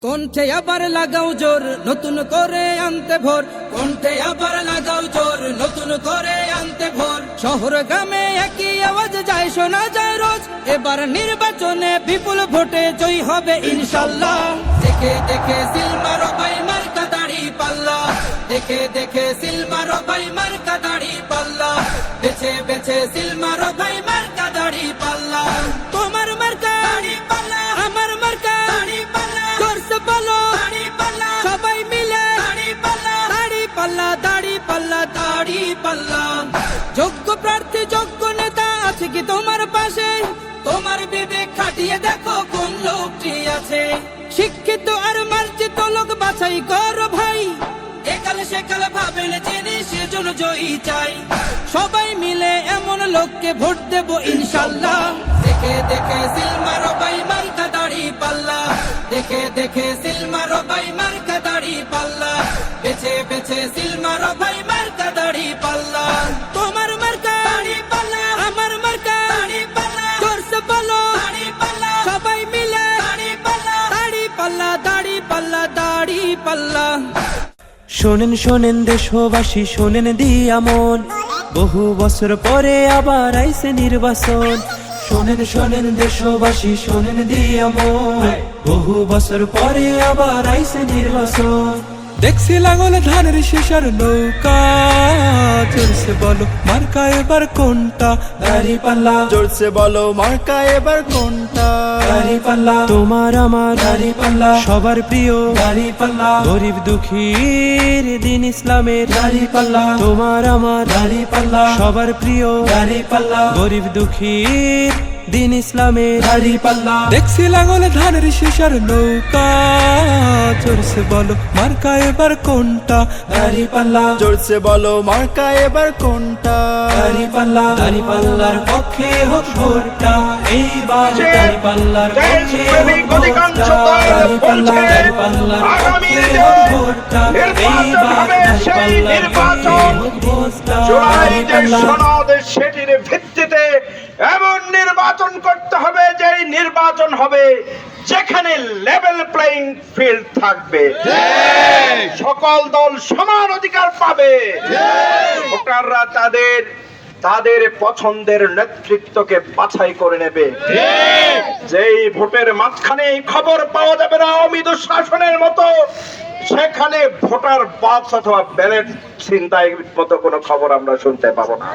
কণ্ঠে আবার লাগাও জোর নতুন করে আনতে ভোর, কণ্ঠে আবার লাগাও জোর নতুন করে আনতে ভোর। শহর গ্রামে একই আওয়াজ যায় শোনা যায় রোজ, এবার নির্বাচনে বিপুল ভোটে জয়ী হবে ইনশাল্লাহ। দেখে দেখে সিল মারো ভাই মার্কা দাড়ি পাল্লা, দেখে দেখে সিল মারো ভাই মার্কা দাড়ি পাল্লা, বেছে বেছে সিল মারো ভাই মার্কা দাড়ি পাল্লা। তোমার মার্কা দাড়ি পাল্লা, আমার মার্কা দাড়ি পাল্লা, জোরসে বলো দাড়ি পাল্লা, সবাই মিলে দাড়ি পাল্লা, দাড়ি পাল্লা, দাড়ি পাল্লা, দাড়ি পাল্লা। যোগ্য প্রার্থী যোগ্য নেতা আছে কি তোমার পাশে? তোমার বিবেক খাটিয়ে দেখো কোন লোকটি আছে। শিক্ষিত আর মার্জিত লোক বাছাই করো ভাই, একাল সেকাল ভাবেন জেনে সেজন্য জয়ী চাই। সবাই মিলে এমন লোককে ভোট দেব ইনশাল্লাহ। দেখে দেখে সিল মারো ভাই মার্কা দাড়ি পাল্লা, দেখে দেখে সিল মারো ভাই মার্কা দাড়ি পাল্লা, বেছে বেছে সিল মারো ভাই মার্কা দাড়ি পাল্লা। তোমার মার্কা দাড়ি পাল্লা, আমার মার্কা দাড়ি পাল্লা, জোরসে বলো দাড়ি পাল্লা, সবাই মিলে দাড়ি পাল্লা, দাড়ি পাল্লা, দাড়ি পাল্লা, দাড়ি পাল্লা। শোনেন শোনেন দেশবাসী শোনেন দিয়া মন, বহু বছর পরে আবার আইছে নির্বাচন। শোনেন শোনেন দেশবাসী শোনেন দিয়া মন, বহু বছর পরে আবার আইছে নির্বাচন। দেখছি লাঙল ধানের শেষার নৌকা, জোরসে বলো মার্কা এবার কোনটা? দাড়ি পাল্লা, জোরসে বলো মার্কা এবার কোনটা? দাড়ি পাল্লা। তোমার আমার দাড়ি পাল্লা, সবার প্রিয় দাড়ি পাল্লা। গরিব দুঃখীর দিন ইসলামের দাড়ি পাল্লা। তোমার আমার দাড়ি পাল্লা, সবার প্রিয় দাড়ি পাল্লা। গরিব দুঃখীর দিন ইসলামের দাড়ি পাল্লা। দেখছি লাঙল ধানের শেষার নৌকা, জোরসে বলো মার্কা এবার কোনটা? দাড়ি পাল্লা, জোরসে বলো মার্কা এবার কোনটা? দাড়ি পাল্লা। দাড়ি পাল্লার পক্ষে হোক ভোটটা, এইবার দাড়ি পাল্লার পক্ষে হোক ভোটটা। দাড়ি পাল্লা, দাড়ি পাল্লার পক্ষে হোক ভোটটা, এইবার দাড়ি পাল্লার পক্ষে হোক ভোটটা। দাড়ি পাল্লা। সেটির ভিত্তিতে এমন নির্বাচন করতে হবে যে নির্বাচন হবে যেখানে লেভেল প্লেইং ফিল্ড থাকবে, সকল দল সমান অধিকার পাবে, ভোটাররা তাদের পছন্দের নেতৃত্বকে বাছাই করে নেবে। যেই ভোটের মাঝখানে খবর পাওয়া যাবে না অমিত শাসনের মতো, সেখানে ভোটার বাক্স অথবা ব্যালট ছিনতাইয়ের মতো কোনো খবর আমরা শুনতে পাবো না।